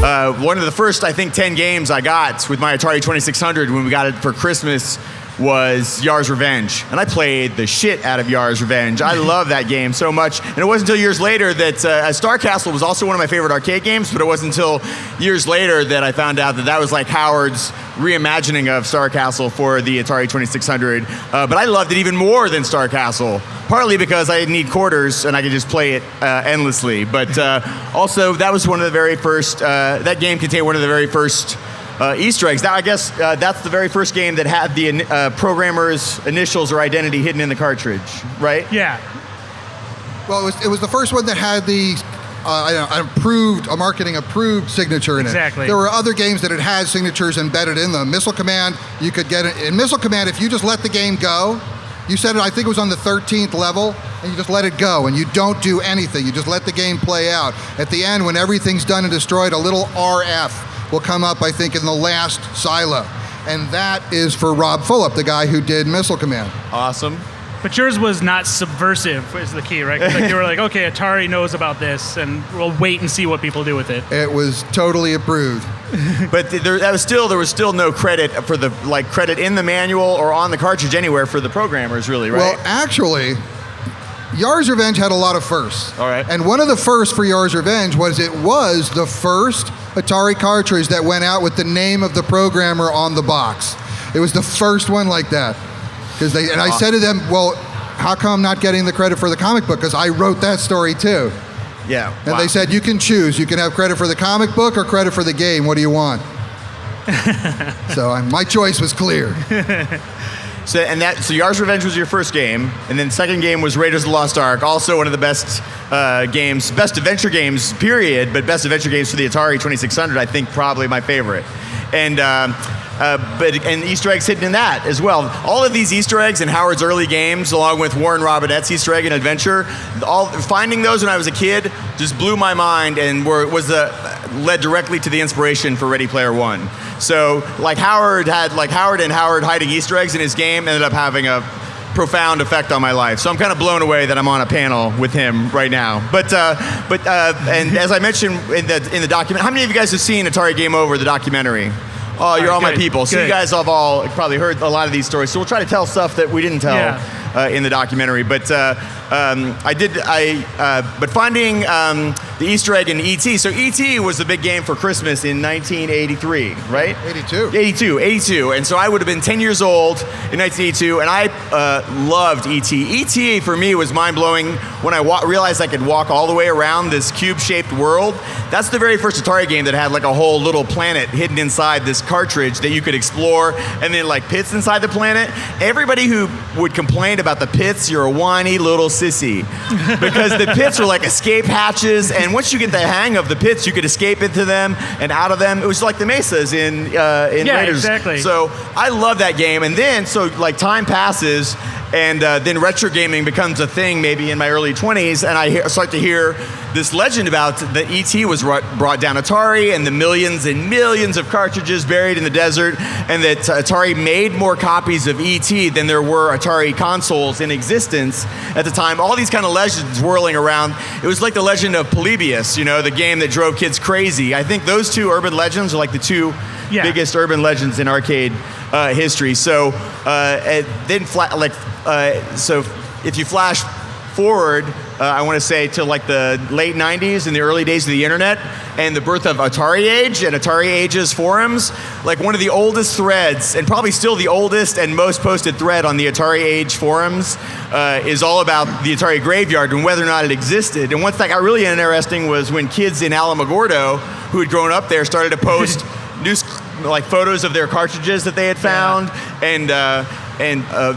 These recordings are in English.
One of the first, I think, 10 games I got with my Atari 2600 when we got it for Christmas was Yar's Revenge. And I played the shit out of Yar's Revenge. I love that game so much. And it wasn't until years later that Star Castle was also one of my favorite arcade games, but it wasn't until years later that I found out that that was like Howard's reimagining of Star Castle for the Atari 2600. But I loved it even more than Star Castle, partly because I didn't need quarters and I could just play it endlessly. But also, that was one of the very first, that game contained one of the very first Easter eggs. Now, I guess that's the very first game that had the programmer's initials or identity hidden in the cartridge, right? Yeah. Well, it was the first one that had the a marketing approved signature in it. Exactly. There were other games that had signatures embedded in them. Missile Command, you could get it. In Missile Command, if you just let the game go, you said it, I think it was on the 13th level, and you just let it go, and you don't do anything. You just let the game play out. At the end, when everything's done and destroyed, a little RF will come up, I think, in the last silo. And that is for Rob Fulop, the guy who did Missile Command. Awesome. But yours was not subversive, is the key, right? 'Cause like you were like, okay, Atari knows about this, and we'll wait and see what people do with it. It was totally approved. But there was still no credit for the credit in the manual or on the cartridge anywhere for the programmers, really, right? Well, actually, Yar's Revenge had a lot of firsts. All right. And one of the firsts for Yar's Revenge was it was the first Atari cartridge that went out with the name of the programmer on the box. It was the first one like that. I said to them, well, how come I'm not getting the credit for the comic book? Because I wrote that story too. Yeah. And they said, you can choose. You can have credit for the comic book or credit for the game. What do you want? So my choice was clear. So Yar's Revenge was your first game, and then second game was Raiders of the Lost Ark, also one of the best games, best adventure games, period, but best adventure games for the Atari 2600, I think probably my favorite. And Easter eggs hidden in that as well. All of these Easter eggs in Howard's early games, along with Warren Robinette's Easter egg in Adventure, finding those when I was a kid just blew my mind and led directly to the inspiration for Ready Player One. So Howard and Howard hiding Easter eggs in his game ended up having a profound effect on my life. So I'm kind of blown away that I'm on a panel with him right now. But and as I mentioned in the document, how many of you guys have seen Atari Game Over, the documentary? Oh, you're all my people. So you guys have all probably heard a lot of these stories. So we'll try to tell stuff that we didn't tell in the documentary. But but finding the Easter egg in E.T. So E.T. was the big game for Christmas in 1983, right? 82. And so I would have been 10 years old in 1982, and I loved E.T. E.T. for me was mind-blowing when I realized I could walk all the way around this cube-shaped world. That's the very first Atari game that had a whole little planet hidden inside this cartridge that you could explore, and then pits inside the planet. Everybody who would complain about the pits, you're a whiny little sissy, because the pits were like escape hatches, and once you get the hang of the pits, you could escape into them and out of them. It was like the mesas in Raiders. Exactly. So I love that game, and then time passes, and then retro gaming becomes a thing maybe in my early 20s, and I start to hear this legend about that E.T. was brought down Atari and the millions and millions of cartridges buried in the desert, and that Atari made more copies of E.T. than there were Atari consoles in existence at the time. All these kind of legends whirling around. It was like the legend of Polybius, the game that drove kids crazy. I think those two urban legends are the two biggest urban legends in arcade history. So so if you flash forward, I want to say to the late 90s and the early days of the internet and the birth of Atari Age and Atari Age's forums, one of the oldest threads, and probably still the oldest and most posted thread on the Atari Age forums is all about the Atari graveyard and whether or not it existed. And once that got really interesting was when kids in Alamogordo who had grown up there started to post photos of their cartridges that they had found, and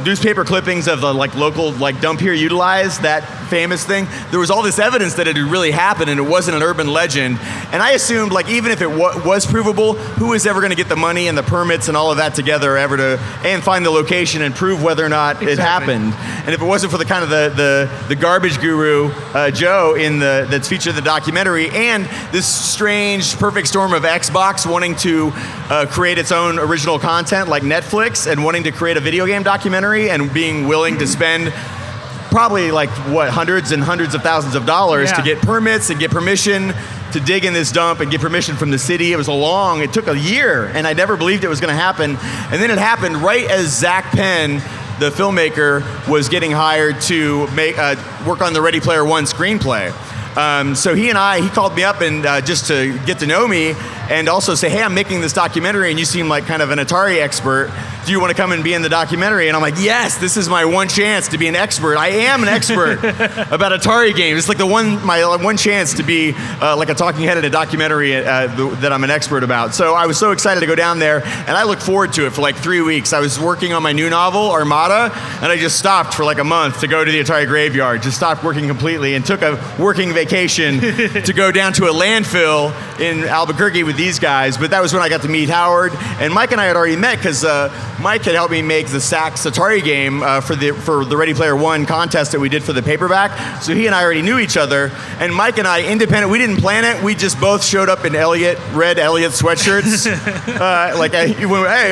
newspaper clippings of the local dump here utilized that famous thing. There was all this evidence that it had really happened and it wasn't an urban legend. And I assumed even if it was provable, who was ever going to get the money and the permits and all of that together and find the location and prove whether or not it happened. And if it wasn't for the kind of the garbage guru Joe that's featured in the documentary, and this strange perfect storm of Xbox wanting to create its own original content like Netflix and wanting to create a video game documentary and being willing to spend probably like hundreds and hundreds of thousands of dollars to Yeah. get permits and get permission to dig in this dump and get permission from the city. It took a year, and I never believed it was going to happen. And then it happened right as Zach Penn, the filmmaker, was getting hired to work on the Ready Player One screenplay. So he called me up and just to get to know me, and also say, hey, I'm making this documentary, and you seem like kind of an Atari expert. Do you want to come and be in the documentary? And I'm like, yes, this is my one chance to be an expert. I am an expert about Atari games. It's like my one chance to be like a talking head at a documentary that I'm an expert about. So I was so excited to go down there, and I looked forward to it for like 3 weeks. I was working on my new novel, Armada, and I just stopped for like a month to go to the Atari graveyard, just stopped working completely, and took a working vacation to go down to a landfill in Albuquerque with these guys. But that was when I got to meet Howard, and Mike and I had already met because Mike had helped me make the Sax Atari game for the Ready Player One contest that we did for the paperback. So he and I already knew each other, and Mike and I, independent, we didn't plan it. We just both showed up in red Elliott sweatshirts.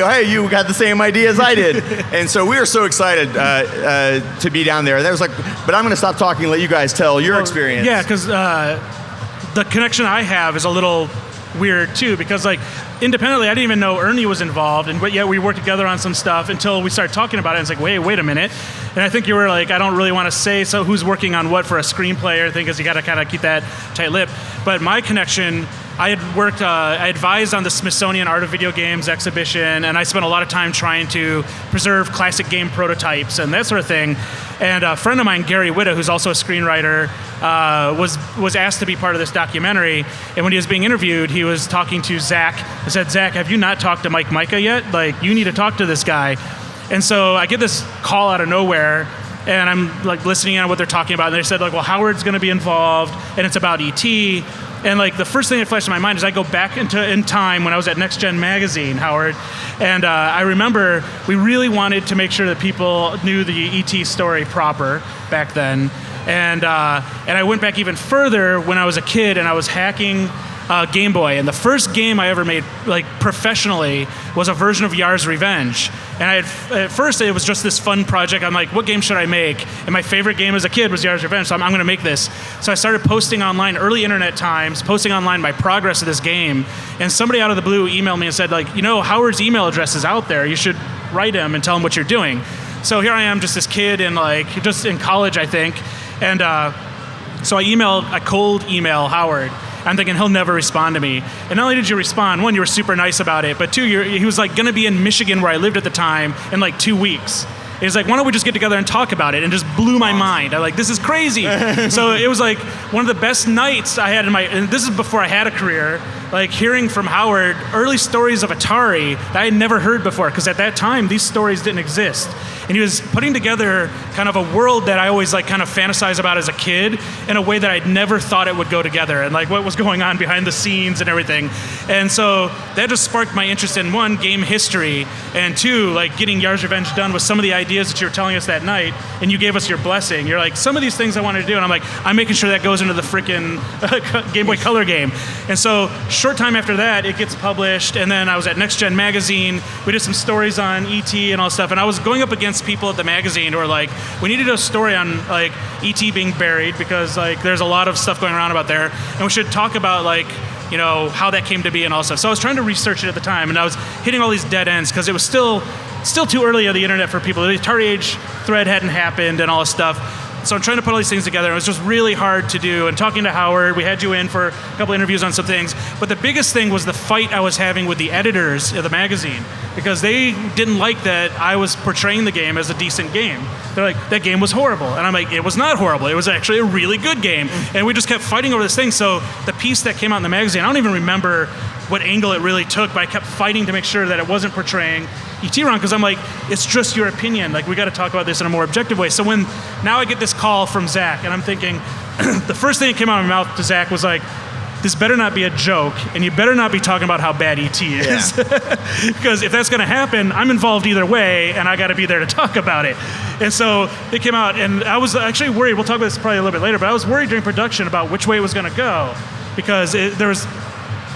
Hey, you got the same idea as I did. And so we were so excited to be down there. That was like, but I'm going to stop talking and let you guys tell your experience. Yeah, because the connection I have is a little weird too, because like independently I didn't even know Ernie was involved, but yet we worked together on some stuff until we started talking about it, and it's like, wait a minute. And I think you were like, I don't really want to say so who's working on what for a screenplay or thing, because you got to kind of keep that tight-lipped. But my connection, I advised on the Smithsonian Art of Video Games exhibition, and I spent a lot of time trying to preserve classic game prototypes and that sort of thing. And a friend of mine, Gary Witta, who's also a screenwriter, was asked to be part of this documentary. And when he was being interviewed, he was talking to Zach. I said, Zach, have you not talked to Mike Micah yet? Like, you need to talk to this guy. And so I get this call out of nowhere, and I'm like listening in on what they're talking about. And they said, like, well, Howard's going to be involved, and it's about E.T. And like the first thing that flashed in my mind is I go back in time when I was at Next Gen Magazine, Howard, and I remember we really wanted to make sure that people knew the E.T. story proper back then. And I went back even further when I was a kid and I was hacking Game Boy, and the first game I ever made, like professionally, was a version of Yar's Revenge. And at first it was just this fun project. I'm like, what game should I make? And my favorite game as a kid was Yar's Revenge, so I'm going to make this. So I started posting online, early internet times, posting online my progress of this game. And somebody out of the blue emailed me and said, like, Howard's email address is out there. You should write him and tell him what you're doing. So here I am, just this kid just in college, I think. And so I cold email Howard. I'm thinking he'll never respond to me. And not only did you respond, one, you were super nice about it, but two, he was like going to be in Michigan where I lived at the time in like 2 weeks. He was like, why don't we just get together and talk about it? And just blew my mind. I'm like, this is crazy. So it was like one of the best nights I had and this is before I had a career, like hearing from Howard early stories of Atari that I had never heard before, because at that time, these stories didn't exist. And he was putting together kind of a world that I always like kind of fantasize about as a kid in a way that I'd never thought it would go together, and like what was going on behind the scenes and everything. And so that just sparked my interest in, one, game history, and two, like getting Yar's Revenge done with some of the ideas that you were telling us that night, and you gave us your blessing. You're like, some of these things I wanted to do, and I'm like, I'm making sure that goes into the freaking Game Boy Color game. And so short time after that, it gets published, and then I was at Next Gen Magazine. We did some stories on E.T. and all stuff, and I was going up against people at the magazine who were like, we need to do a story on like E.T. being buried, because like there's a lot of stuff going around about there, and we should talk about like how that came to be and all stuff. So I was trying to research it at the time, and I was hitting all these dead ends because it was still too early on the internet for people. The Atari Age thread hadn't happened and all this stuff. So I'm trying to put all these things together. It was just really hard to do. And talking to Howard, we had you in for a couple interviews on some things. But the biggest thing was the fight I was having with the editors of the magazine, because they didn't like that I was portraying the game as a decent game. They're like, that game was horrible. And I'm like, it was not horrible. It was actually a really good game. And we just kept fighting over this thing. So the piece that came out in the magazine, I don't even remember what angle it really took, but I kept fighting to make sure that it wasn't portraying E.T. wrong, because I'm like, it's just your opinion. Like, we got to talk about this in a more objective way. So now I get this call from Zach, and I'm thinking, the first thing that came out of my mouth to Zach was like, this better not be a joke, and you better not be talking about how bad E.T. is. Yeah. Because if that's going to happen, I'm involved either way, and I got to be there to talk about it. And so it came out, and I was actually worried. We'll talk about this probably a little bit later, but I was worried during production about which way it was going to go, because there was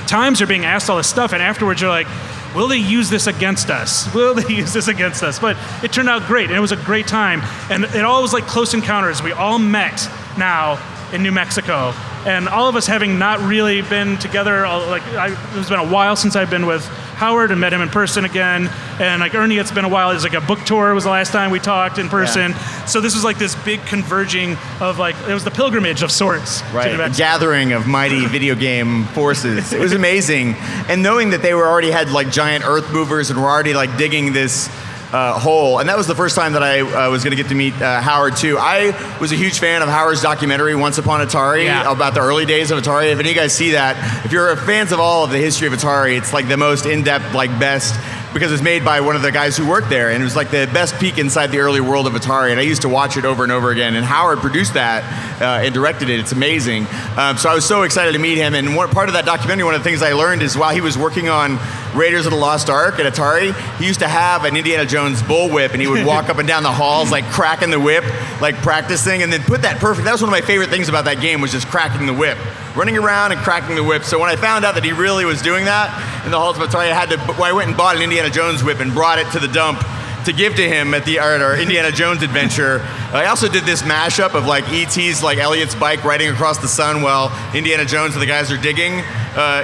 times you're being asked all this stuff, and afterwards you're like, will they use this against us? Will they use this against us? But it turned out great, and it was a great time. And it all was like close encounters. We all met now in New Mexico. And all of us having not really been together, it's been a while since I've been with Howard and met him in person again. And like Ernie, it's been a while. It's like a book tour was the last time we talked in person. Yeah. So this was like this big converging of like, it was the pilgrimage of sorts. Right, a gathering of mighty video game forces. It was amazing. And knowing that they already had like giant earth movers and were already like digging this hole. And that was the first time that I was going to get to meet Howard too. I was a huge fan of Howard's documentary, Once Upon Atari, about the early days of Atari. If any of you guys see that, if you're fans of all of the history of Atari, it's like the most in-depth, like best, because it's made by one of the guys who worked there, and it was like the best peek inside the early world of Atari, and I used to watch it over and over again, and Howard produced that and directed it. It's amazing. So I was so excited to meet him, and part of that documentary, one of the things I learned is while he was working on Raiders of the Lost Ark at Atari, he used to have an Indiana Jones bullwhip, and he would walk up and down the halls like cracking the whip, like practicing, and then put that perfect. That was one of my favorite things about that game, was just cracking the whip. Running around and cracking the whip. So when I found out that he really was doing that in the halls of Atari, I went and bought an Indiana Jones whip and brought it to the dump to give to him at our Indiana Jones adventure. I also did this mashup of like E.T.'s like Elliot's bike riding across the sun while Indiana Jones and the guys are digging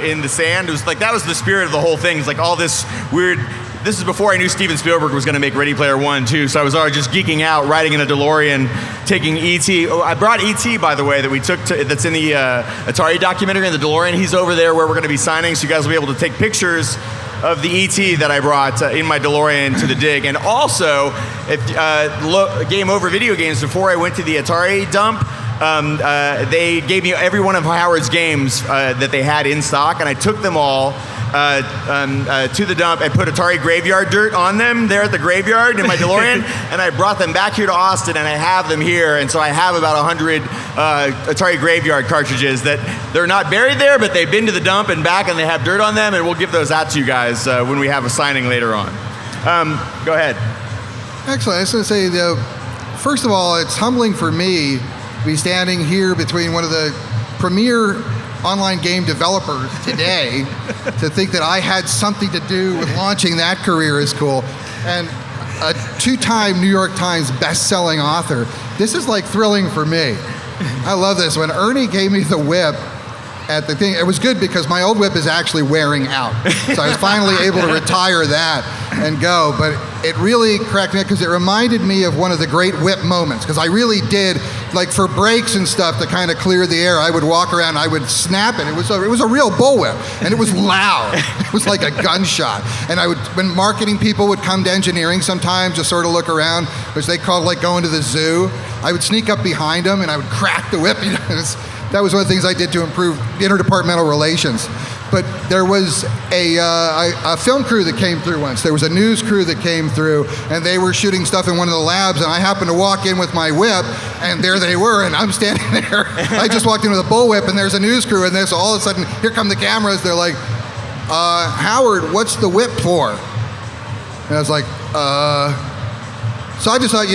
in the sand. It was like, that was the spirit of the whole thing. It's like all this weird. This is before I knew Steven Spielberg was going to make Ready Player One too, so I was already just geeking out, riding in a DeLorean, taking E.T. Oh, I brought E.T. by the way that we took that's in the Atari documentary in the DeLorean. He's over there where we're going to be signing, so you guys will be able to take pictures of the E.T. that I brought in my DeLorean to the dig. And also, Game Over Video Games, before I went to the Atari dump, they gave me every one of Howard's games that they had in stock, and I took them all to the dump. I put Atari Graveyard dirt on them there at the graveyard in my DeLorean, and I brought them back here to Austin, and I have them here. And so I have about 100 Atari Graveyard cartridges that they're not buried there, but they've been to the dump and back, and they have dirt on them, and we'll give those out to you guys when we have a signing later on. Go ahead. Excellent. I was going to say, first of all, it's humbling for me to be standing here between one of the premier online game developers today to think that I had something to do with launching that career is cool. And a two-time New York Times best-selling author. This is like thrilling for me. I love this. When Ernie gave me the whip at the thing, it was good because my old whip is actually wearing out. So I was finally able to retire that and go. But it really cracked me up because it reminded me of one of the great whip moments. Because I really did, like for breaks and stuff to kind of clear the air, I would walk around, I would snap it. It was a real bullwhip, and it was loud. It was like a gunshot. And when marketing people would come to engineering sometimes, just sort of look around, which they called like going to the zoo, I would sneak up behind them and I would crack the whip. That was one of the things I did to improve interdepartmental relations. But there was a film crew that came through once. There was a news crew that came through, and they were shooting stuff in one of the labs, and I happened to walk in with my whip, and there they were, and I'm standing there. I just walked in with a bullwhip, and there's a news crew, and all of a sudden, here come the cameras. They're like, Howard, what's the whip for? And I was like, So I just thought,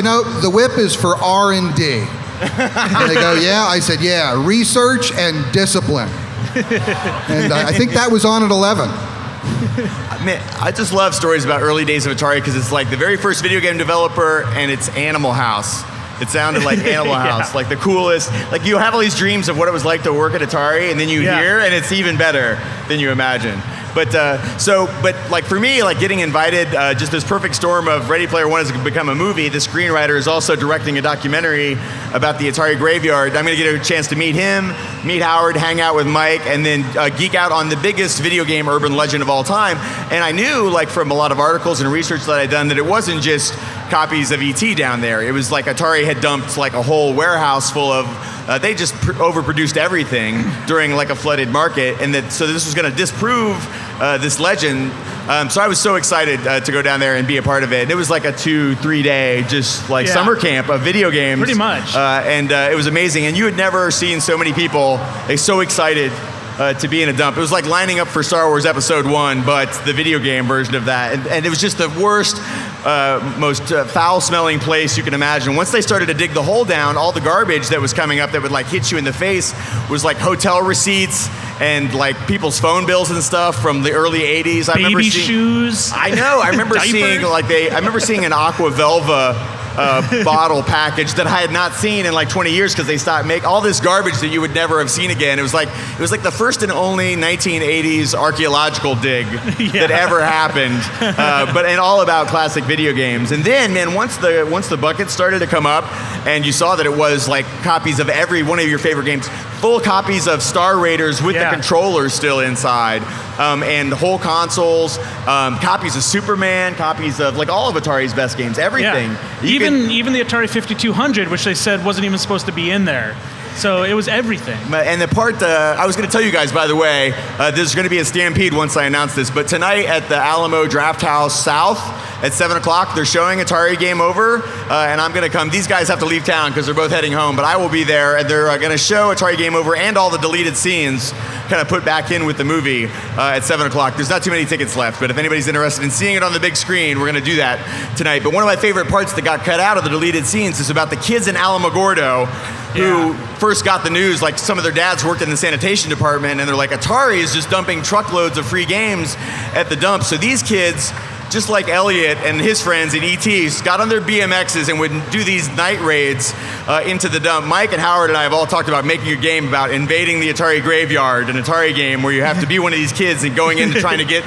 the whip is for R&D. And they go, yeah? I said, yeah, research and discipline. And I think that was on at 11. Man, I just love stories about early days of Atari because it's like the very first video game developer and it's Animal House. It sounded like Animal House, like the coolest. Like you have all these dreams of what it was like to work at Atari, and then you hear, and it's even better than you imagine. But like for me, like getting invited, just this perfect storm of Ready Player One has become a movie. The screenwriter is also directing a documentary about the Atari Graveyard. I'm going to get a chance to meet him, meet Howard, hang out with Mike, and then geek out on the biggest video game urban legend of all time. And I knew, like from a lot of articles and research that I'd done, that it wasn't just copies of E.T. down there. It was like Atari had dumped like a whole warehouse full of. They just overproduced everything during like a flooded market, and so this was going to disprove this legend. So I was so excited to go down there and be a part of it. And it was like a 2-3 day just like summer camp of video games. Pretty much. And it was amazing. And you had never seen so many people so excited to be in a dump. It was like lining up for Star Wars Episode 1, but the video game version of that. And it was just the worst most foul-smelling place you can imagine. Once they started to dig the hole down, all the garbage that was coming up that would like hit you in the face was like hotel receipts and like people's phone bills and stuff from the early 80s. I remember seeing shoes. I know. I remember seeing I remember seeing an Aqua Velva bottle package that I had not seen in like 20 years because they stopped making all this garbage that you would never have seen again. It was like the first and only 1980s archaeological dig that ever happened, and all about classic video games. And then, man, once the buckets started to come up, and you saw that it was like copies of every one of your favorite games, full copies of Star Raiders with the controllers still inside, and the whole consoles, copies of Superman, copies of like all of Atari's best games, everything. Yeah. Even the Atari 5200, which they said wasn't even supposed to be in there. So it was everything. And the part, I was going to tell you guys, by the way, there's going to be a stampede once I announce this, but tonight at the Alamo Draft House South at 7 o'clock, they're showing Atari Game Over, and I'm going to come. These guys have to leave town because they're both heading home, but I will be there, and they're going to show Atari Game Over and all the deleted scenes kind of put back in with the movie at 7 o'clock. There's not too many tickets left, but if anybody's interested in seeing it on the big screen, we're going to do that tonight. But one of my favorite parts that got cut out of the deleted scenes is about the kids in Alamogordo who first got the news, like some of their dads worked in the sanitation department, and they're like, Atari is just dumping truckloads of free games at the dump. So these kids, just like Elliot and his friends at ETs, got on their BMXs and would do these night raids into the dump. Mike and Howard and I have all talked about making a game about invading the Atari graveyard, an Atari game where you have to be one of these kids and going into trying to get...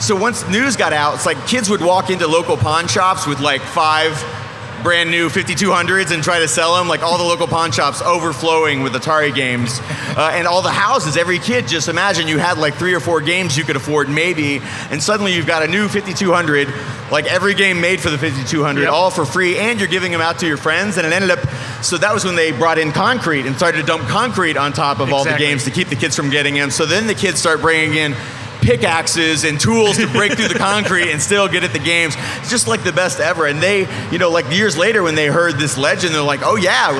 So once news got out, it's like kids would walk into local pawn shops with like 5 brand new 5200s and try to sell them, like all the local pawn shops overflowing with Atari games. And all the houses, every kid, just imagine you had like 3 or 4 games you could afford maybe, and suddenly you've got a new 5200, like every game made for the 5200, all for free, and you're giving them out to your friends. And it ended up, so that was when they brought in concrete and started to dump concrete on top of all the games to keep the kids from getting in. So then the kids start bringing in pickaxes and tools to break through the concrete and still get at the games. It's just like the best ever. And they, like years later when they heard this legend, they're like, oh yeah,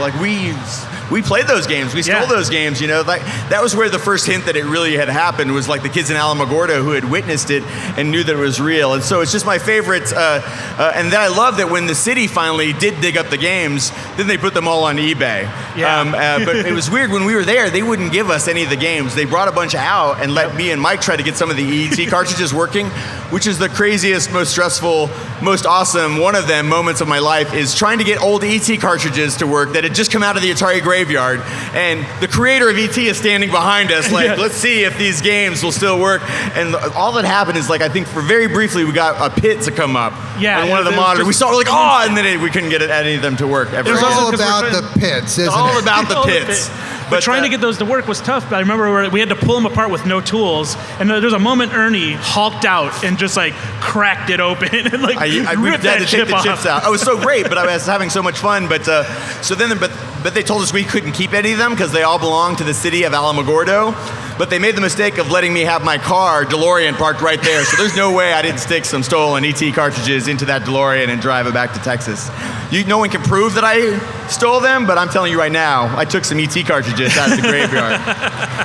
we played those games. We stole those games, Like that was where the first hint that it really had happened was like the kids in Alamogordo who had witnessed it and knew that it was real. And so it's just my favorite. And then I love that when the city finally did dig up the games, then they put them all on eBay. But it was weird when we were there, they wouldn't give us any of the games. They brought a bunch out and let me and Mike try to get some of the ET cartridges working, which is the craziest, most stressful, most awesome, one of them moments of my life is trying to get old ET cartridges to work that had just come out of the Atari graveyard, and the creator of ET is standing behind us like, let's see if these games will still work. And all that happened is like, I think for very briefly we got a pit to come up on one of the monitors. We saw, we're like, oh, and then we couldn't get any of them to work ever. It's all about the pits, isn't it? It's all about the pits. But trying to get those to work was tough. I remember we had to pull them apart with no tools, and there's a moment Ernie hulked out and just like cracked it open and like ripped that chip off. Chips out. It was so great, but I was having so much fun. But but they told us we couldn't keep any of them because they all belong to the city of Alamogordo. But they made the mistake of letting me have my car, DeLorean, parked right there. So there's no way I didn't stick some stolen ET cartridges into that DeLorean and drive it back to Texas. No one can prove that I stole them, but I'm telling you right now, I took some ET cartridges out of the graveyard.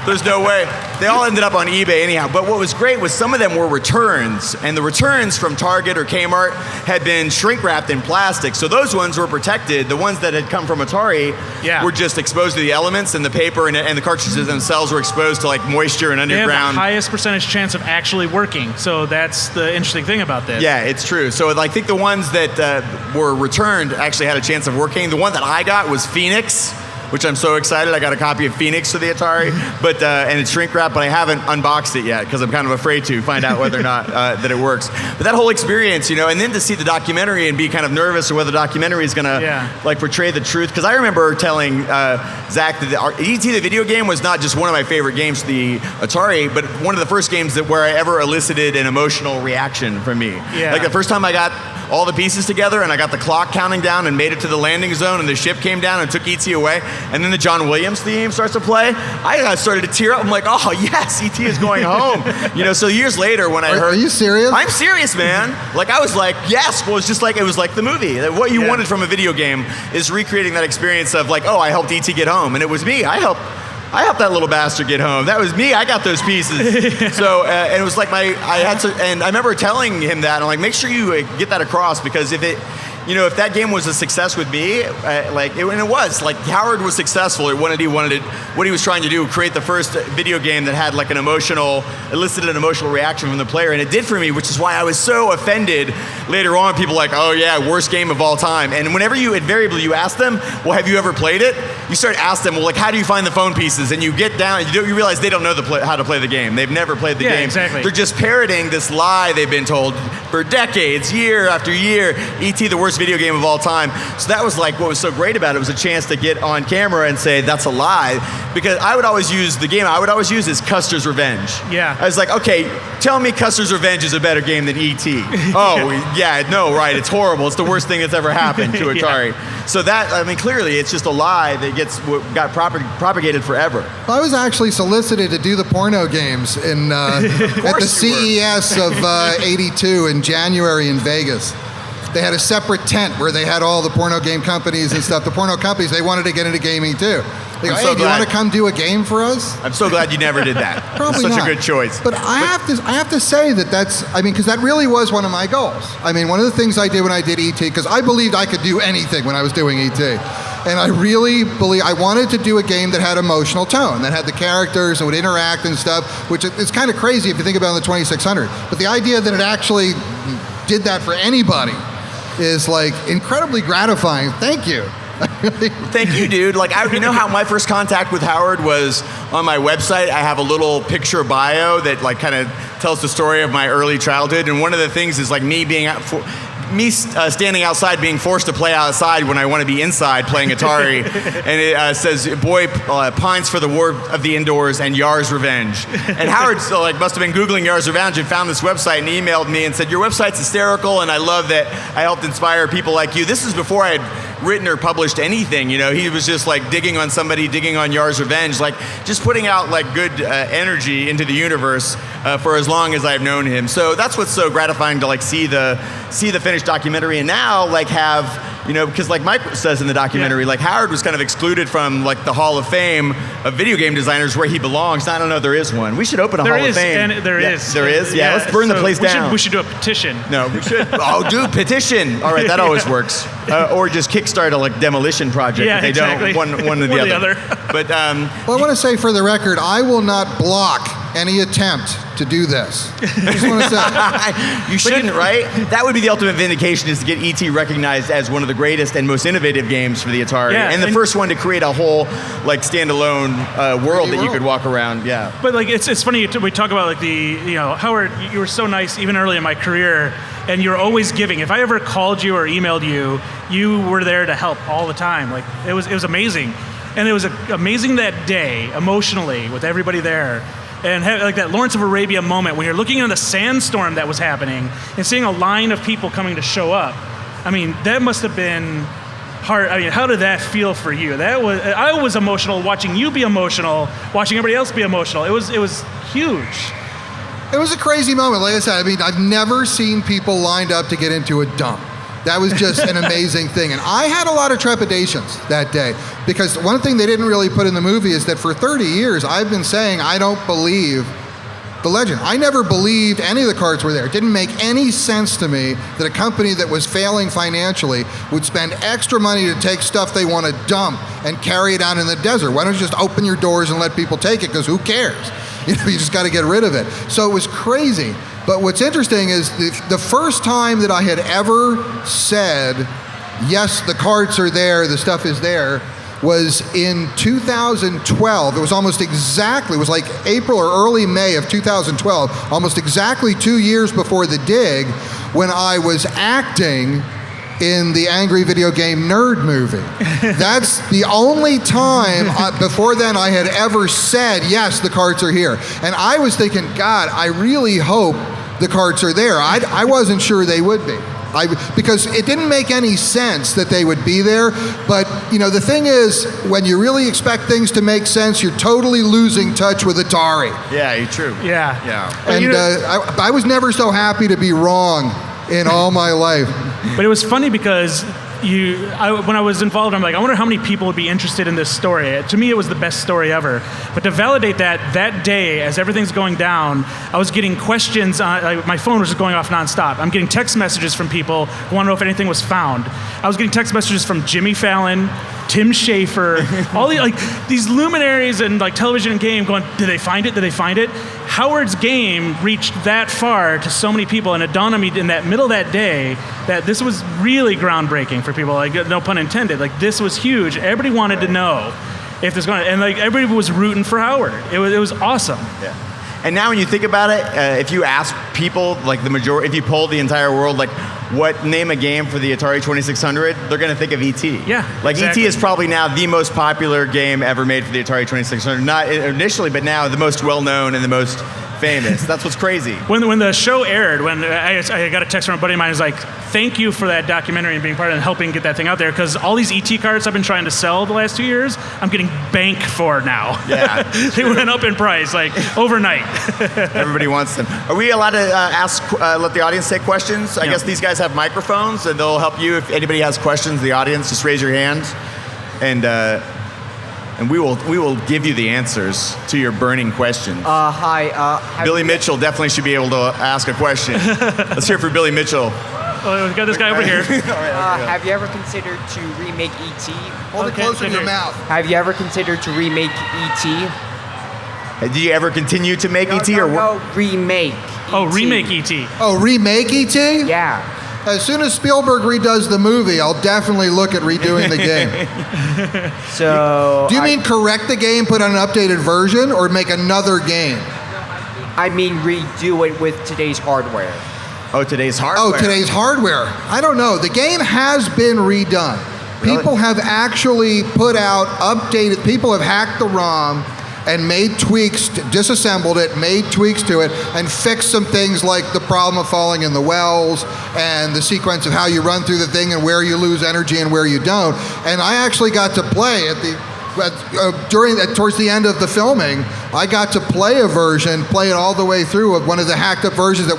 There's no way. They all ended up on eBay anyhow. But what was great was some of them were returns, and the returns from Target or Kmart had been shrink wrapped in plastic. So those ones were protected. The ones that had come from Atari were just exposed to the elements, and the paper and the cartridges themselves were exposed to like moisture and underground. They have the highest percentage chance of actually working. So that's the interesting thing about this. Yeah, it's true. So I think the ones that were returned actually had a chance of working. The one that I got was Phoenix, which I'm so excited. I got a copy of Phoenix for the Atari, and it's shrink wrapped, but I haven't unboxed it yet because I'm kind of afraid to find out whether or not that it works. But that whole experience, and then to see the documentary and be kind of nervous or whether the documentary is going to like portray the truth. Because I remember telling Zach that E.T. the video game was not just one of my favorite games for the Atari, but one of the first games where I ever elicited an emotional reaction from me. Like the first time I got all the pieces together and I got the clock counting down and made it to the landing zone and the ship came down and took E.T. away, and then the John Williams theme starts to play, I started to tear up. I'm like, oh yes, E.T. is going home. So years later when I heard... Are you serious? I'm serious, man. Like I was like, yes. Well, it's just like, it was like the movie. What you wanted from a video game is recreating that experience of like, oh, I helped E.T. get home. And it was me. I helped I helped that little bastard get home. That was me. I got those pieces. So, and it was like and I remember telling him that. I'm like, make sure you get that across, because if that game was a success with me, and it was, like, Howard was successful at what he was trying to do, create the first video game that had like elicited an emotional reaction from the player, and it did for me, which is why I was so offended later on. People like, oh yeah, worst game of all time. And whenever you ask them, well, have you ever played it? You start asking them, well, like, how do you find the phone pieces? And you get down, you realize they don't know how to play the game. They've never played the game. Exactly. They're just parroting this lie they've been told for decades, year after year. E.T. the worst video game of all time. So that was like what was so great about it. It was a chance to get on camera and say that's a lie, because I would always use is Custer's Revenge. Yeah. I was like, okay, tell me Custer's Revenge is a better game than E.T. Oh, yeah, no, right, it's horrible. It's the worst thing that's ever happened to Atari. Yeah. So that, I mean, clearly it's just a lie that got propagated forever. I was actually solicited to do the porno games at the CES of '82 in January in Vegas. They had a separate tent where they had all the porno game companies and stuff. The porno companies, they wanted to get into gaming too. They go, hey, do you want to come do a game for us? I'm so glad you never did that. Probably Such not. a good choice. But I have to say because that really was one of my goals. I mean, one of the things I did when I did E.T., because I believed I could do anything when I was doing E.T., and I really believe I wanted to do a game that had emotional tone, that had the characters and would interact and stuff, which is kind of crazy if you think about it in the 2600. But the idea that it actually did that for anybody is like incredibly gratifying. Thank you. Thank you, dude. Like, you know how my first contact with Howard was on my website? I have a little picture bio that like kind of tells the story of my early childhood, and one of the things is like me standing outside, being forced to play outside when I want to be inside playing Atari. And it says, boy pines for the war of the indoors and Yar's Revenge. And Howard must have been Googling Yar's Revenge and found this website and emailed me and said, your website's hysterical, and I love that I helped inspire people like you. This is before I had written or published anything. He was just like digging on Yar's Revenge, like just putting out like good energy into the universe for as long as I've known him. So that's what's so gratifying to like see the finished documentary, and now like have, because like Mike says in the documentary, like Howard was kind of excluded from like the Hall of Fame of video game designers where he belongs. I don't know if there is one. We should open a Hall of Fame. There is. There is? Yeah, let's burn the place down. We should do a petition. No, we should. Oh, dude, petition. All right, that always works. Or just kickstart a like demolition project. Yeah, if they exactly. don't, one or the other. But well, I want to say for the record, I will not block any attempt to do this. I just want to say. You shouldn't, right? That would be the ultimate vindication, is to get E.T. recognized as one of the greatest and most innovative games for the Atari. Yeah, and the first one to create a whole like standalone world that you could walk around. Yeah. But like it's funny, we talk about like Howard, you were so nice even early in my career, and you're always giving. If I ever called you or emailed you, you were there to help all the time. Like it was amazing. And it was amazing that day emotionally with everybody there. And like that Lawrence of Arabia moment when you're looking at the sandstorm that was happening and seeing a line of people coming to show up. I mean, that must have been hard. I mean, how did that feel for you? I was emotional watching you be emotional, watching everybody else be emotional. It was huge. It was a crazy moment. Like I said, I mean, I've never seen people lined up to get into a dump. That was just an amazing thing. And I had a lot of trepidations that day, because one thing they didn't really put in the movie is that for 30 years, I've been saying I don't believe the legend. I never believed any of the cards were there. It didn't make any sense to me that a company that was failing financially would spend extra money to take stuff they want to dump and carry it out in the desert. Why don't you just open your doors and let people take it? Because who cares? You just got to get rid of it. So it was crazy. But what's interesting is the first time that I had ever said, yes, the cards are there, the stuff is there, was in 2012. It was it was like April or early May of 2012, almost exactly 2 years before the dig, when I was acting in the Angry Video Game Nerd movie. That's the only time before then I had ever said, yes, the cards are here. And I was thinking, God, I really hope the cards are there. I wasn't sure they would be. Because it didn't make any sense that they would be there. But, the thing is, when you really expect things to make sense, you're totally losing touch with Atari. Yeah, you're true. Yeah. And I was never so happy to be wrong in all my life. But it was funny because when I was involved, I'm like, I wonder how many people would be interested in this story. To me, it was the best story ever. But to validate that day, as everything's going down, I was getting questions. My phone was just going off nonstop. I'm getting text messages from people who want to know if anything was found. I was getting text messages from Jimmy Fallon, Tim Schafer, all these luminaries in television and game going, did they find it? Did they find it? Howard's game reached that far to so many people, and it dawned on me in that middle of that day that this was really groundbreaking for people. No pun intended. This was huge. Everybody wanted to know if there's going to, and everybody was rooting for Howard. It was awesome. Yeah. And now when you think about it, if you ask people, the majority, if you polled the entire world, what name a game for the Atari 2600, they're going to think of E.T. Yeah, exactly. E.T. is probably now the most popular game ever made for the Atari 2600. Not initially, but now the most well-known and the most famous. That's what's crazy. When the show aired, when I got a text from a buddy of mine, who's like, thank you for that documentary and being part of it and helping get that thing out there, because all these ET cards I've been trying to sell the last 2 years, I'm getting bank for now. Yeah. They went up in price, overnight. Everybody wants them. Are we allowed to let the audience take questions? I guess these guys have microphones, and they'll help you. If anybody has questions, the audience, just raise your hand, and we will give you the answers to your burning questions. Hi. Billy Mitchell definitely should be able to ask a question. Let's hear for Billy Mitchell. Oh, we got this guy over here. Have you ever considered to remake E.T.? Hold it closer to your mouth. Have you ever considered to remake E.T.? Do you ever continue to make E.T. No, remake. Oh, remake E.T. Oh, remake E.T.? Yeah. As soon as Spielberg redoes the movie, I'll definitely look at redoing the game. So. Do you mean correct the game, put on an updated version, or make another game? I mean redo it with today's hardware. Oh, today's hardware. Oh, today's hardware. I don't know. The game has been redone. Really? People have actually put out updated, people have hacked the ROM and made tweaks, disassembled it, made tweaks to it, and fixed some things like the problem of falling in the wells and the sequence of how you run through the thing and where you lose energy and where you don't. And I actually got to play towards the end of the filming, I got to play a version, play it all the way through of one of the hacked up versions it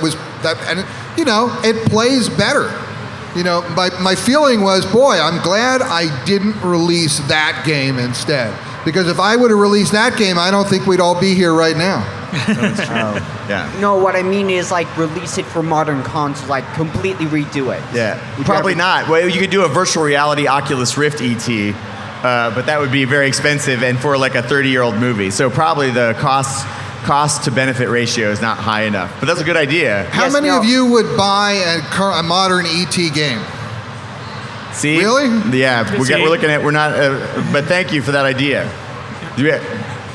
plays better. My feeling was, boy, I'm glad I didn't release that game instead. Because if I would have released that game, I don't think we'd all be here right now. Yeah. No, what I mean is release it for modern consoles, completely redo it. Yeah. Probably not. Well, you could do a virtual reality Oculus Rift ET, but that would be very expensive and for a 30-year-old movie. So probably the cost to benefit ratio is not high enough. But that's a good idea. How many of you would buy a modern ET game? See? Really? Yeah, we're looking at, we're not, but thank you for that idea.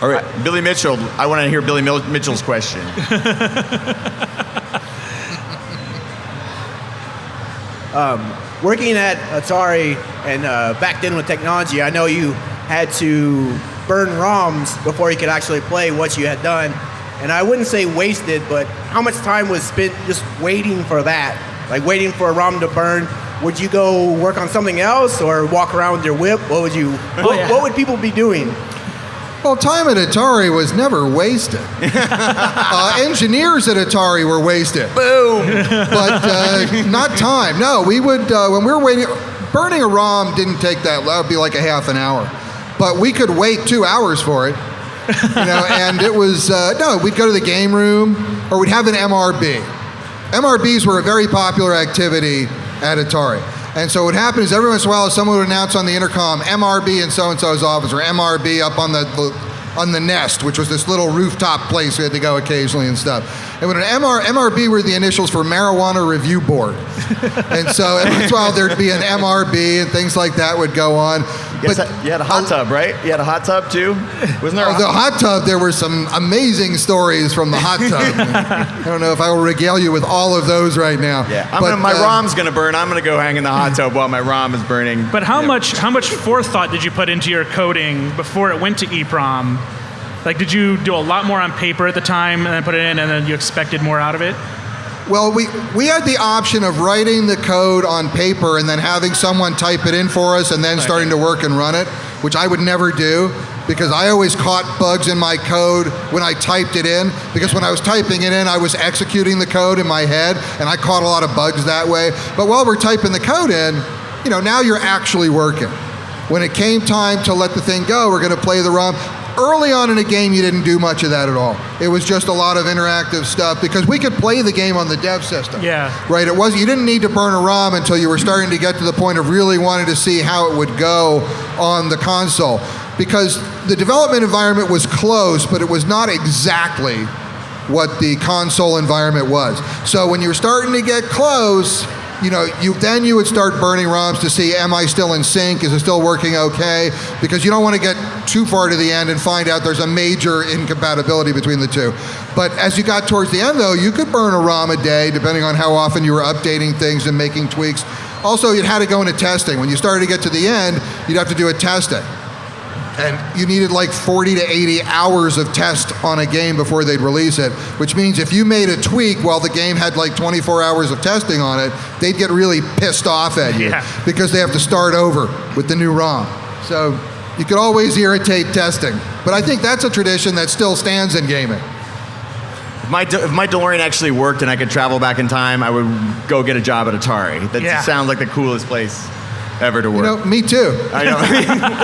All right, Billy Mitchell, I want to hear Billy Mitchell's question. Working at Atari and back then with technology, I know you had to burn ROMs before you could actually play what you had done. And I wouldn't say wasted, but how much time was spent just waiting for that? Waiting for a ROM to burn. Would you go work on something else or walk around with your whip? What would people be doing? Well, time at Atari was never wasted. Engineers at Atari were wasted. Boom! But not time. No, we would, when we were waiting, burning a ROM didn't take that would be like a half an hour. But we could wait 2 hours for it. And it was, we'd go to the game room or we'd have an MRB. MRBs were a very popular activity at Atari. And so what happened is every once in a while someone would announce on the intercom, MRB in so-and-so's office, or MRB up on the Nest, which was this little rooftop place we had to go occasionally and stuff. And when an MRB were the initials for Marijuana Review Board. And so every once in a while there'd be an MRB and things like that would go on. But you had a hot tub, right? You had a hot tub too? Wasn't there the hot tub, there were some amazing stories from the hot tub. I don't know if I will regale you with all of those right now. Yeah, my ROM's going to burn. I'm going to go hang in the hot tub while my ROM is burning. But how much forethought did you put into your coding before it went to EEPROM? Did you do a lot more on paper at the time and then put it in and then you expected more out of it? Well, we had the option of writing the code on paper and then having someone type it in for us and then starting to work and run it, which I would never do because I always caught bugs in my code when I typed it in, because when I was typing it in, I was executing the code in my head and I caught a lot of bugs that way. But while we're typing the code in, now you're actually working. When it came time to let the thing go, we're going to play the ROM. Early on in a game, you didn't do much of that at all. It was just a lot of interactive stuff because we could play the game on the dev system. Yeah. Right. You didn't need to burn a ROM until you were starting to get to the point of really wanting to see how it would go on the console, because the development environment was close, but it was not exactly what the console environment was. So when you were starting to get close, you would start burning ROMs to see, am I still in sync? Is it still working okay? Because you don't want to get too far to the end and find out there's a major incompatibility between the two. But as you got towards the end, though, you could burn a ROM a day, depending on how often you were updating things and making tweaks. Also, you'd had to go into testing. When you started to get to the end, you'd have to do a testing. And you needed like 40 to 80 hours of test on a game before they'd release it, which means if you made a tweak while the game had like 24 hours of testing on it, they'd get really pissed off at you because they have to start over with the new ROM. So you could always irritate testing. But I think that's a tradition that still stands in gaming. If my DeLorean actually worked and I could travel back in time, I would go get a job at Atari. That sounds like the coolest place ever to work. Me too. I know.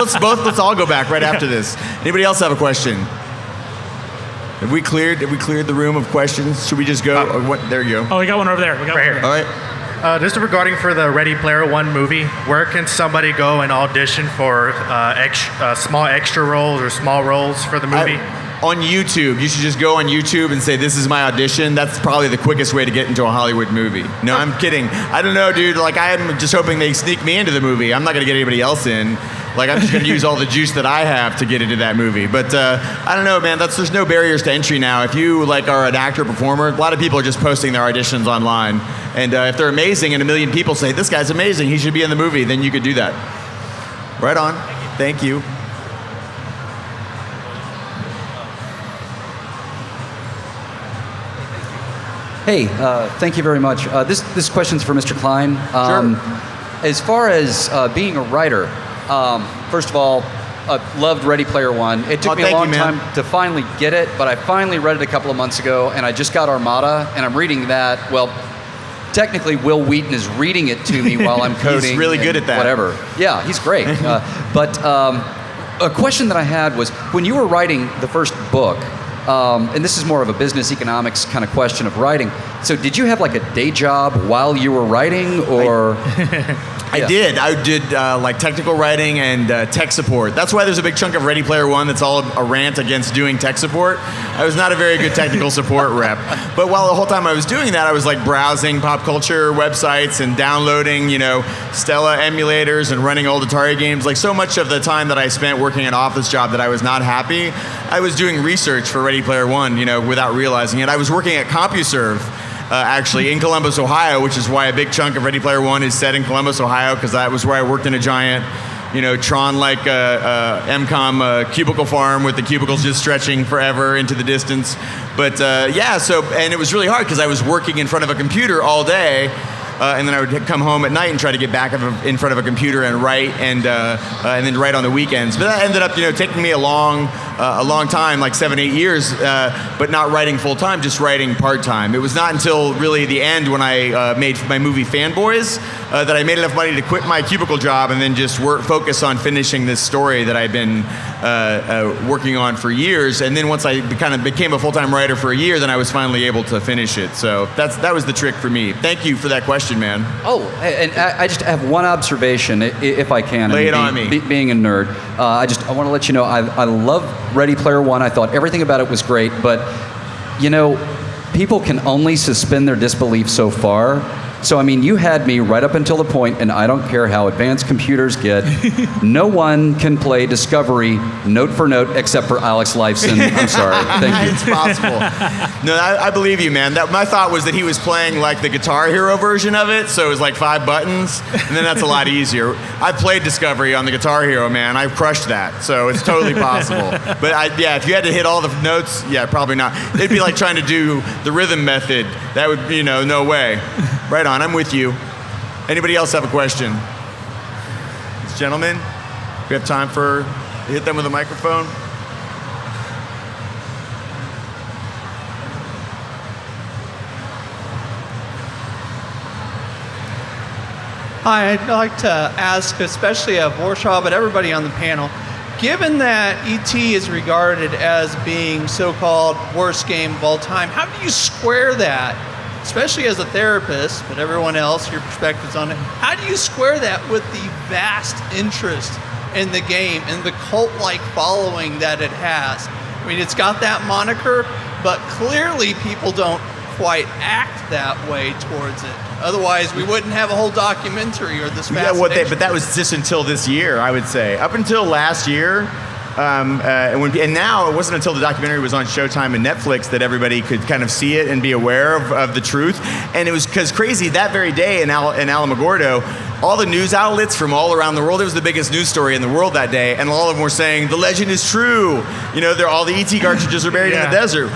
Let's all go back right after this. Anybody else have a question? Have we cleared the room of questions? Should we just go? There you go. Oh, we got one over there. We got right one here. All right. This is regarding for the Ready Player One movie. Where can somebody go and audition for small extra roles or small roles for the movie? On YouTube. You should just go on YouTube and say, this is my audition. That's probably the quickest way to get into a Hollywood movie. No, I'm kidding. I don't know, dude. I'm just hoping they sneak me into the movie. I'm not going to get anybody else in. I'm just going to use all the juice that I have to get into that movie. But I don't know, man. There's no barriers to entry now. If you are an actor, performer, a lot of people are just posting their auditions online. And if they're amazing and a million people say, this guy's amazing, he should be in the movie, then you could do that. Right on. Thank you. Hey, thank you very much. This question's for Mr. Cline. Sure. As far as being a writer, first of all, loved Ready Player One. It took me a long time to finally get it, but I finally read it a couple of months ago, and I just got Armada, and I'm reading that. Well, technically, Will Wheaton is reading it to me while I'm coding. He's really good at that. Whatever. Yeah, he's great. But a question that I had was, when you were writing the first book, and this is more of a business economics kind of question of writing. So did you have like a day job while you were writing, or? I did technical writing and tech support. That's why there's a big chunk of Ready Player One that's all a rant against doing tech support. I was not a very good technical support rep. But while the whole time I was doing that, I was browsing pop culture websites and downloading, Stella emulators and running old Atari games. So much of the time that I spent working an office job that I was not happy, I was doing research for Ready Player One, without realizing it. I was working at CompuServe. Actually in Columbus, Ohio, which is why a big chunk of Ready Player One is set in Columbus, Ohio, because that was where I worked in a giant, Tron-like MCOM cubicle farm with the cubicles just stretching forever into the distance. But and it was really hard because I was working in front of a computer all day. And then I would come home at night and try to get back in front of a computer and write, and then write on the weekends. But that ended up, taking me a long time, 7-8 years, but not writing full time, just writing part time. It was not until really the end when I made my movie Fanboys that I made enough money to quit my cubicle job and then just focus on finishing this story that I'd been working on for years. And then once I kind of became a full time writer for a year, then I was finally able to finish it. So that was the trick for me. Thank you for that question. Man. Oh, and I just have one observation, if I can. Lay it on me. Being a nerd, I want to let you know I love Ready Player One. I thought everything about it was great, but people can only suspend their disbelief so far. So, you had me right up until the point, and I don't care how advanced computers get, no one can play Discovery note for note except for Alex Lifeson. I'm sorry. Thank you. It's possible. No, I believe you, man. My thought was that he was playing the Guitar Hero version of it, so it was 5 buttons, and then that's a lot easier. I played Discovery on the Guitar Hero, man. I crushed that, so it's totally possible. But if you had to hit all the notes, probably not. It'd be like trying to do the rhythm method. That would, no way. Right on, I'm with you. Anybody else have a question? This gentleman, we have time for hit them with a microphone. Hi, I'd like to ask, especially of Warshaw, but everybody on the panel, given that E.T. is regarded as being so-called worst game of all time, how do you square that, especially as a therapist, but everyone else, your perspectives on it, how do you square that with the vast interest in the game and the cult-like following that it has? I mean, it's got that moniker, but clearly people don't quite act that way towards it. Otherwise, we wouldn't have a whole documentary or this fascination. But that was just until this year, I would say. Up until last year, and now it wasn't until the documentary was on Showtime and Netflix that everybody could kind of see it and be aware of the truth. And it was because crazy, that very day in Alamogordo, all the news outlets from all around the world, it was the biggest news story in the world that day, and all of them were saying, the legend is true. You know, all the ET cartridges are buried in the desert.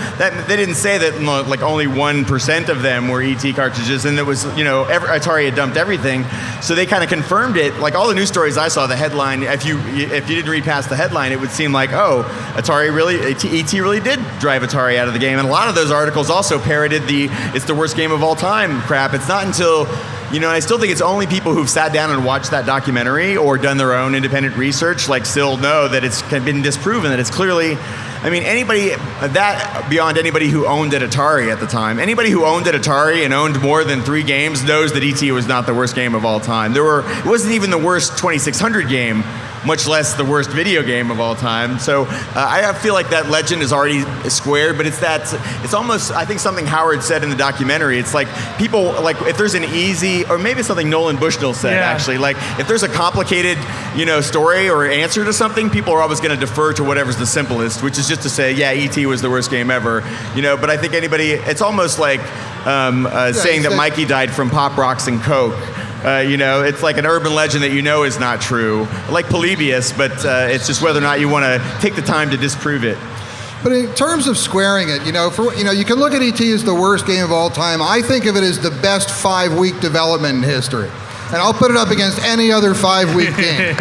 They didn't say that like only 1% of them were ET cartridges, and it was, Atari had dumped everything. So they kind of confirmed it. Like all the news stories I saw, the headline, if you didn't read past the headline, it would seem like, oh, ET really did drive Atari out of the game. And a lot of those articles also parroted it's the worst game of all time crap. It's not until, I still think it's only people who've sat down and watched that documentary or done their own independent research, still know that it's been disproven, that it's clearly, anybody, that beyond anybody who owned an Atari at the time, anybody who owned an Atari and owned more than 3 games knows that E.T. was not the worst game of all time. It wasn't even the worst 2600 game, much less the worst video game of all time. So I feel like that legend is already squared, but it's almost, I think something Howard said in the documentary, it's like people, if there's an easy, or maybe something Nolan Bushnell said actually, if there's a complicated, story or answer to something, people are always going to defer to whatever's the simplest, which is just to say, E.T. was the worst game ever, but I think it's almost like saying that Mikey died from Pop Rocks and Coke. It's like an urban legend that is not true, like Polybius, but it's just whether or not you want to take the time to disprove it. But in terms of squaring it, you can look at E.T. as the worst game of all time. I think of it as the best 5-week development in history. And I'll put it up against any other 5-week game.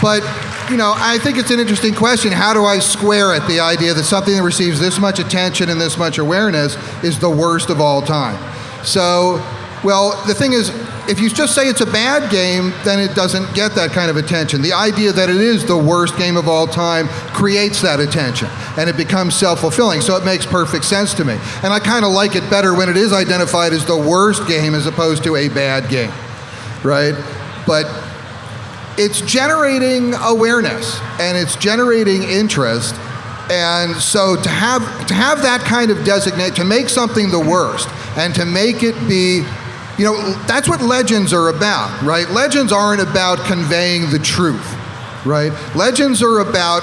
But, I think it's an interesting question. How do I square it, the idea that something that receives this much attention and this much awareness is the worst of all time? So, well, the thing is, if you just say it's a bad game, then it doesn't get that kind of attention. The idea that it is the worst game of all time creates that attention, and it becomes self-fulfilling, so it makes perfect sense to me. And I kind of like it better when it is identified as the worst game as opposed to a bad game, right? But it's generating awareness, and it's generating interest, and so to have that kind of designate, to make something the worst, and to make it be, that's what legends are about, right? Legends aren't about conveying the truth, right? Legends are about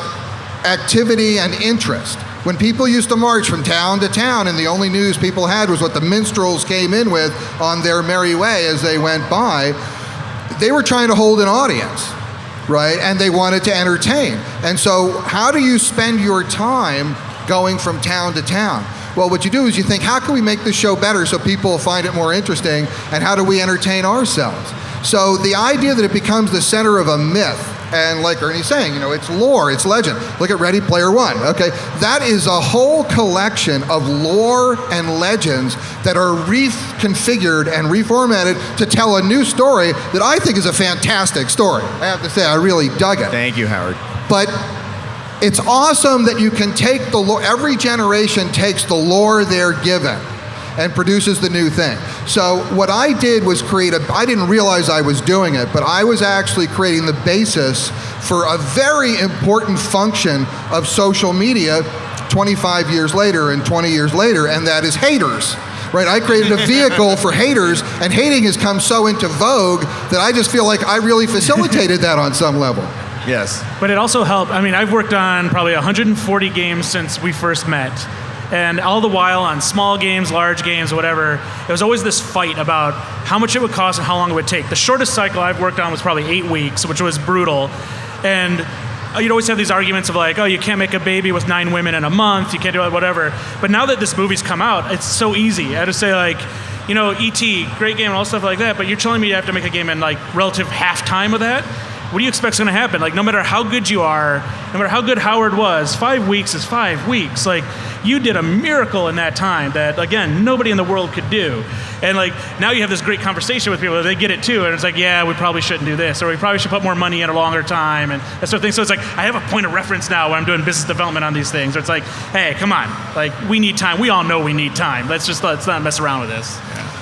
activity and interest. When people used to march from town to town and the only news people had was what the minstrels came in with on their merry way as they went by, they were trying to hold an audience, right? And they wanted to entertain. And so how do you spend your time going from town to town? Well, what you do is you think, how can we make this show better so people find it more interesting, and how do we entertain ourselves? So the idea that it becomes the center of a myth, and like Ernie's saying, it's lore, it's legend. Look at Ready Player One, okay? That is a whole collection of lore and legends that are reconfigured and reformatted to tell a new story that I think is a fantastic story. I have to say, I really dug it. Thank you, Howard. But it's awesome that you can take the lore, every generation takes the lore they're given and produces the new thing. So what I did was I didn't realize I was doing it, but I was actually creating the basis for a very important function of social media 25 years later and 20 years later, and that is haters. Right, I created a vehicle for haters, and hating has come so into vogue that I just feel like I really facilitated that on some level. Yes. But it also helped. I've worked on probably 140 games since we first met. And all the while on small games, large games, whatever, there was always this fight about how much it would cost and how long it would take. The shortest cycle I've worked on was probably 8 weeks, which was brutal. And you'd always have these arguments of like, oh, you can't make a baby with 9 women in a month, you can't do it, whatever. But now that this movie's come out, it's so easy. I just say like, E.T., great game and all stuff like that, but you're telling me you have to make a game in like relative half time of that? what do you expect's going to happen? Like, no matter how good you are, no matter how good Howard was, 5 weeks is 5 weeks. Like, you did a miracle in that time that, again, nobody in the world could do. And like, now you have this great conversation with people, they get it too, and it's like, yeah, we probably shouldn't do this, or we probably should put more money in a longer time, and that sort of thing. So it's like, I have a point of reference now when I'm doing business development on these things. It's like, hey, come on, like, we need time. We all know we need time. Let's not mess around with this.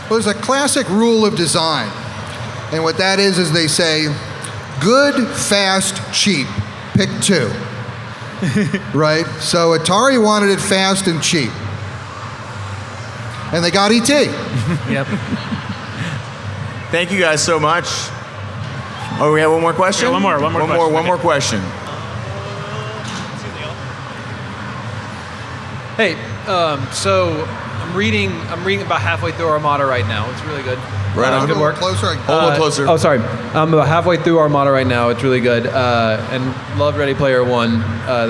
Well, there's a classic rule of design, and what that is they say, good, fast, cheap. Pick two. Right? So Atari wanted it fast and cheap. And they got ET. Yep. Thank you guys so much. Oh, we have one more question? Yeah, one more question. Hey, so I'm reading about halfway through Armada right now. It's really good. Right on. Good work. Closer. Hold it closer. Oh, sorry. I'm about halfway through Armada right now. It's really good. And loved Ready Player One. I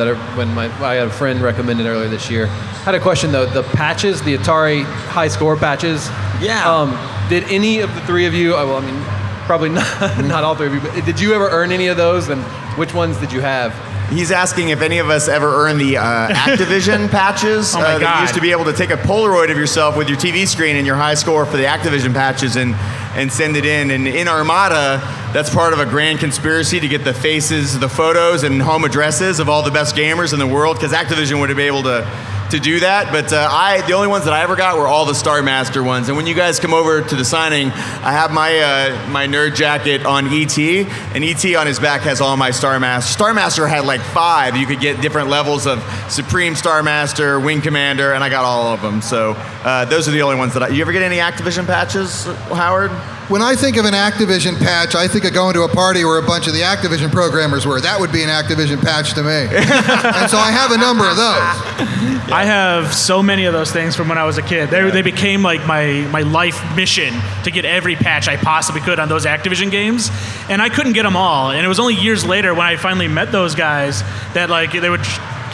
had a friend recommended earlier this year. Had a question though. The patches, the Atari high score patches. Yeah. Did any of the three of you? Well, I mean, probably not all three of you. But did you ever earn any of those? And which ones did you have? He's asking if any of us ever earned the Activision patches. Oh my That God. you used to be able to take a Polaroid of yourself with your TV screen and your high score for the Activision patches and send it in. And in Armada, that's part of a grand conspiracy to get the faces, the photos, and home addresses of all the best gamers in the world, because Activision would have been able to do that. But the only ones that I ever got were all the Star Master ones. And when you guys come over to the signing, I have my nerd jacket on E.T., and E.T. on his back has all my Star Master. Star Master had like 5. You could get different levels of Supreme Star Master, Wing Commander, and I got all of them. So those are the only ones that you ever get any Activision patches, Howard? When I think of an Activision patch, I think of going to a party where a bunch of the Activision programmers were. That would be an Activision patch to me. And so I have a number of those. I have so many of those things from when I was a kid. They became like my life mission to get every patch I possibly could on those Activision games, and I couldn't get them all. And it was only years later when I finally met those guys that like they would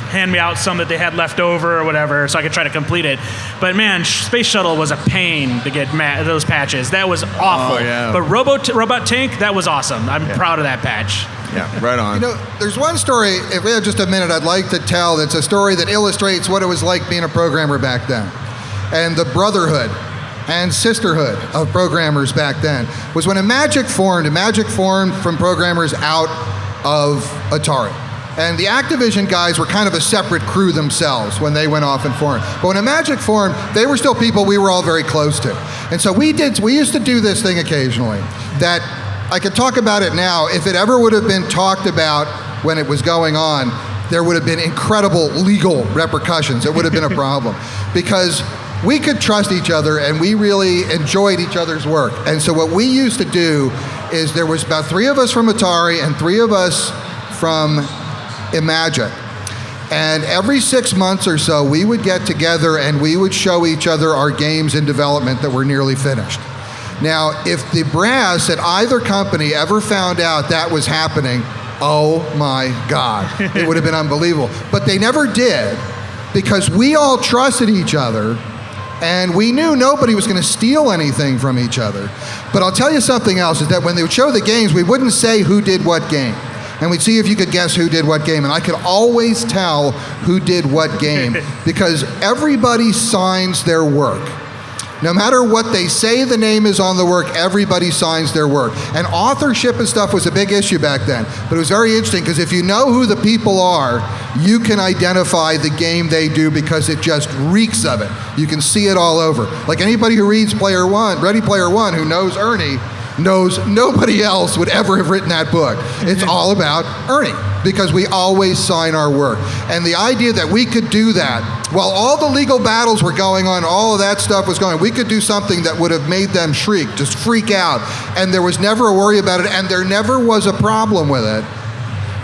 hand me out some that they had left over or whatever, so I could try to complete it. But man, Space Shuttle was a pain to get those patches. That was awful. Oh, yeah. But Robot Tank, that was awesome. I'm proud of that patch. Yeah, right on. You know, there's one story, if we have just a minute, I'd like to tell. That's a story that illustrates what it was like being a programmer back then. And the brotherhood and sisterhood of programmers back then was when a magic formed from programmers out of Atari. And the Activision guys were kind of a separate crew themselves when they went off and formed. But when a magic formed, they were still people we were all very close to. And so we used to do this thing occasionally that I could talk about it now. If it ever would have been talked about when it was going on, there would have been incredible legal repercussions. It would have been a problem. Because we could trust each other and we really enjoyed each other's work. And so what we used to do is there was about 3 of us from Atari and 3 of us from Imagic. And every 6 months or so, we would get together and we would show each other our games in development that were nearly finished. Now, if the brass at either company ever found out that was happening, oh my God, it would have been unbelievable. But they never did, because we all trusted each other and we knew nobody was going to steal anything from each other. But I'll tell you something else, is that when they would show the games, we wouldn't say who did what game. And we'd see if you could guess who did what game. And I could always tell who did what game because everybody signs their work. No matter what they say the name is on the work, everybody signs their work. And authorship and stuff was a big issue back then. But it was very interesting because if you know who the people are, you can identify the game they do because it just reeks of it. You can see it all over. Like anybody who reads Ready Player One, who knows Ernie, knows nobody else would ever have written that book. It's all about Ernie, because we always sign our work. And the idea that we could do that, while all the legal battles were going on, all of that stuff was going on, we could do something that would have made them shriek, just freak out. And there was never a worry about it, and there never was a problem with it.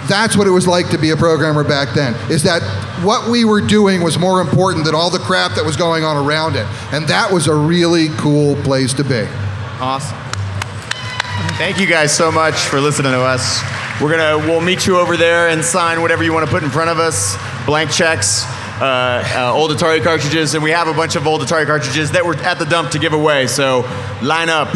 That's what it was like to be a programmer back then, is that what we were doing was more important than all the crap that was going on around it. And that was a really cool place to be. Awesome. Thank you guys so much for listening to us. We'll meet you over there and sign whatever you want to put in front of us. Blank checks, old Atari cartridges, and we have a bunch of old Atari cartridges that were at the dump to give away. So line up.